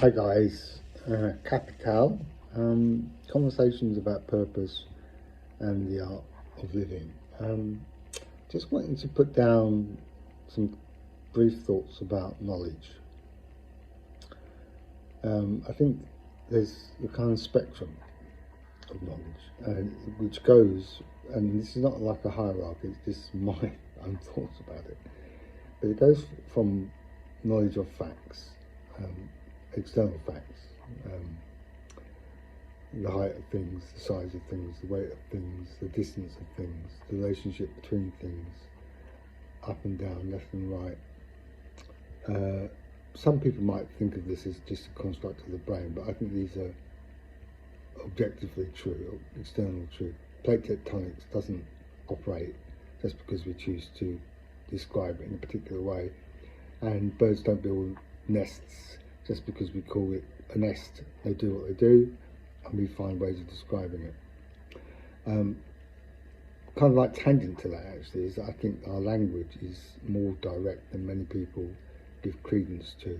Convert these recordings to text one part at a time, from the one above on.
Hi guys, Capital, conversations about purpose and the art of living. Just wanting to put down some brief thoughts about knowledge. I think there's a kind of spectrum of knowledge, which goes, and this is not like a hierarchy, it's just my own thoughts about it, but it goes from knowledge of facts, external facts, the height of things, the size of things, the weight of things, the distance of things, the relationship between things, up and down, left and right. Some people might think of this as just a construct of the brain, but I think these are objectively true, or external truth. Plate tectonics doesn't operate just because we choose to describe it in a particular way, and birds don't build nests just because we call it a nest. They do what they do, and we find ways of describing it. Kind of like tangent to that actually is that I think our language is more direct than many people give credence to.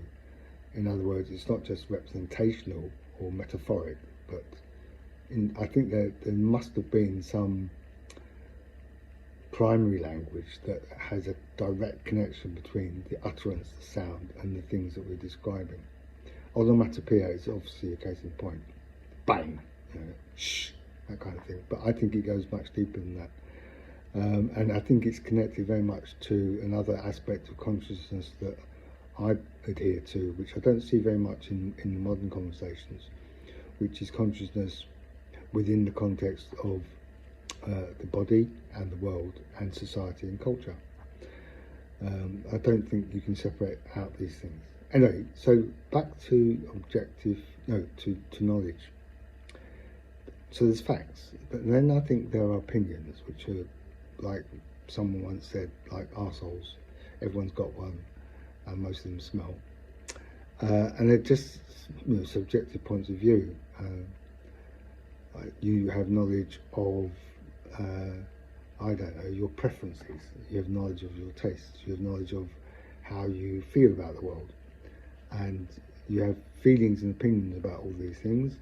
In other words, it's not just representational or metaphoric, but I think there must have been some primary language that has a direct connection between the utterance, the sound, and the things that we're describing. Onomatopoeia is obviously a case in point. Bang, shh, that kind of thing. But I think it goes much deeper than that. And I think it's connected very much to another aspect of consciousness that I adhere to, which I don't see very much in the modern conversations, which is consciousness within the context of the body and the world and society and culture. I don't think you can separate out these things. Anyway, so back to to knowledge. So there's facts, but then I think there are opinions, which are, like someone once said, like arseholes. Everyone's got one, and most of them smell. And they're just subjective points of view. You have knowledge of, I don't know, your preferences. You have knowledge of your tastes. You have knowledge of how you feel about the world. And you have feelings and opinions about all these things,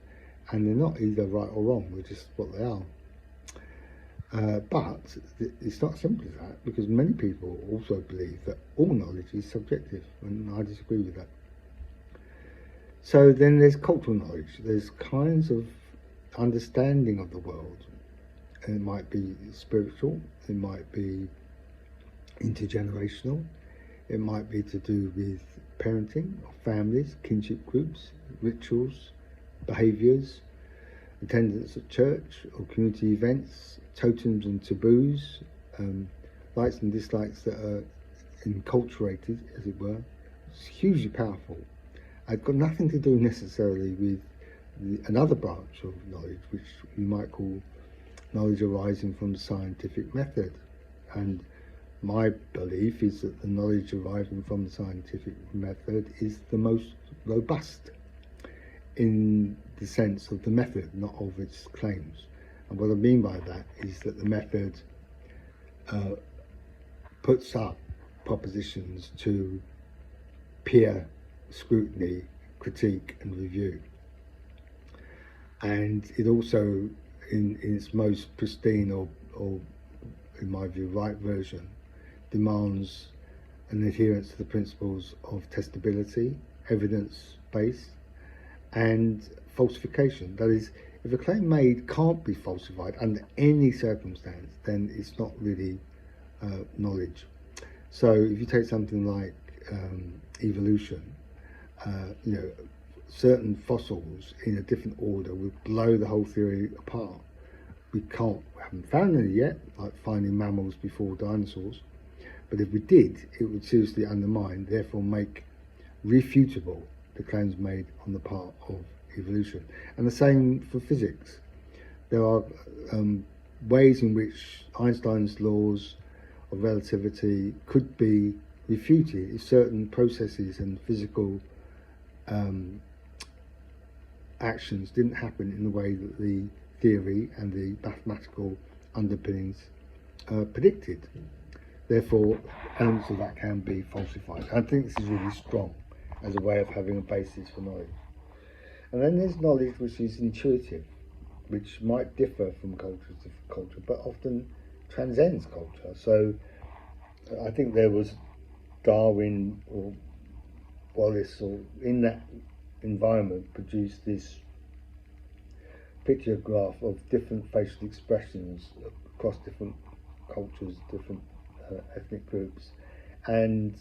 and they're not either right or wrong, they're just what they are. But it's not simple as that, because many people also believe that all knowledge is subjective, and I disagree with that. So then there's cultural knowledge. There's kinds of understanding of the world. And it might be spiritual, it might be intergenerational, it might be to do with parenting, or families, kinship groups, rituals, behaviours, attendance at church or community events, totems and taboos, likes and dislikes that are enculturated, as it were. It's hugely powerful. It's got nothing to do necessarily with another branch of knowledge, which we might call knowledge arising from the scientific method. And my belief is that the knowledge arising from the scientific method is the most robust in the sense of the method, not of its claims. And what I mean by that is that the method puts up propositions to peer scrutiny, critique and review. And it also, in its most pristine or in my view right version, demands an adherence to the principles of testability, evidence-based, and falsification. That is, if a claim made can't be falsified under any circumstance, then it's not really knowledge. So if you take something like evolution, certain fossils in a different order would blow the whole theory apart. We haven't found any yet, like finding mammals before dinosaurs, but if we did, it would seriously undermine, therefore make refutable, the claims made on the part of evolution. And the same for physics. There are ways in which Einstein's laws of relativity could be refuted if certain processes and physical actions didn't happen in the way that the theory and the mathematical underpinnings predicted. Therefore, elements of that can be falsified. I think this is really strong as a way of having a basis for knowledge. And then there's knowledge which is intuitive, which might differ from culture to culture, but often transcends culture. So I think there was Darwin or Wallace, or in that environment, produced this picture graph of different facial expressions across different cultures, different ethnic groups, and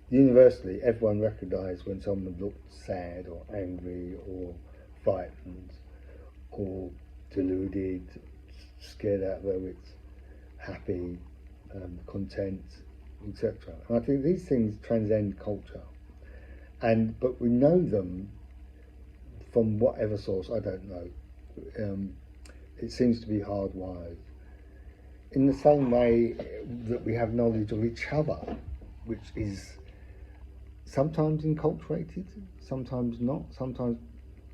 universally everyone recognised when someone looked sad or angry or frightened or deluded, scared out of their wits, happy, content, etc. And I think these things transcend culture, but we know them from whatever source, I don't know. It seems to be hardwired. In the same way that we have knowledge of each other, which is sometimes enculturated, sometimes not. Sometimes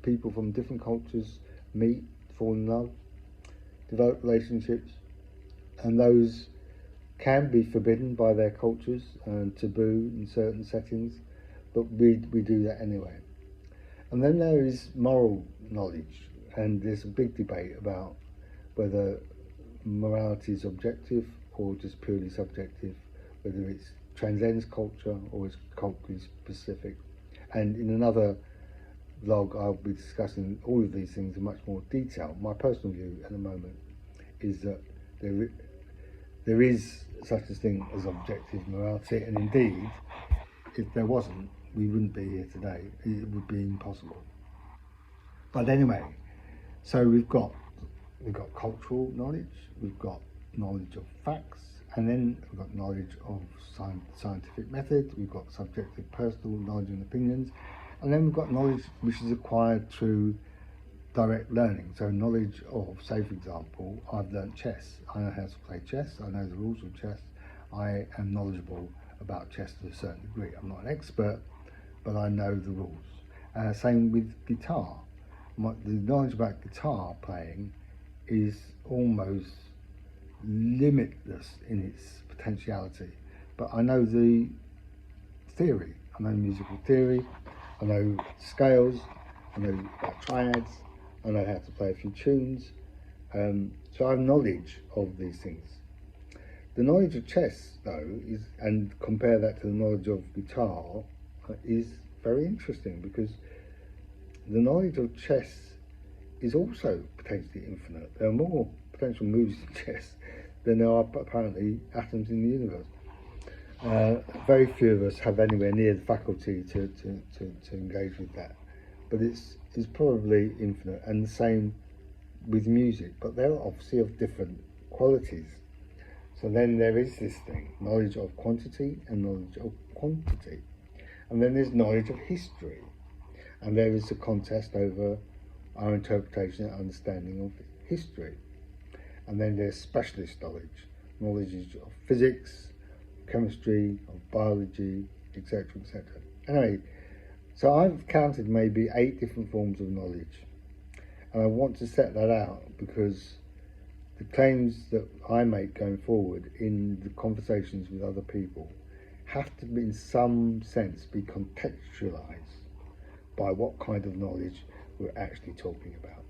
people from different cultures meet, fall in love, develop relationships, and those can be forbidden by their cultures and taboo in certain settings, but we do that anyway. And then there is moral knowledge, and there's a big debate about whether morality is objective or just purely subjective, whether it transcends culture or is culturally specific. And in another vlog I'll be discussing all of these things in much more detail. My personal view at the moment is that there is such a thing as objective morality, and indeed, if there wasn't, we wouldn't be here today. It would be impossible. But anyway, so we've got cultural knowledge, we've got knowledge of facts, and then we've got knowledge of scientific method, we've got subjective personal knowledge and opinions, and then we've got knowledge which is acquired through direct learning. So knowledge of, say for example, I've learnt chess. I know how to play chess, I know the rules of chess, I am knowledgeable about chess to a certain degree. I'm not an expert, but I know the rules. Same with guitar. The knowledge about guitar playing is almost limitless in its potentiality, but I know the theory, I know musical theory, I know scales, I know about triads, I know how to play a few tunes, so I have knowledge of these things. The knowledge of chess, though, and compare that to the knowledge of guitar, is very interesting, because the knowledge of chess is also potentially infinite. There are more potential moves in chess than there are apparently atoms in the universe. Very few of us have anywhere near the faculty to engage with that, but it's probably infinite. And the same with music, but they're obviously of different qualities. So then there is this thing, knowledge of quantity and knowledge of quantity. And then there's knowledge of history. And there is a contest over our interpretation and understanding of history. And then there's specialist knowledge of physics, chemistry, of biology, etc., etc. Anyway, so I've counted maybe 8 different forms of knowledge. And I want to set that out because the claims that I make going forward in the conversations with other people have to, in some sense, be contextualized by what kind of knowledge we're actually talking about.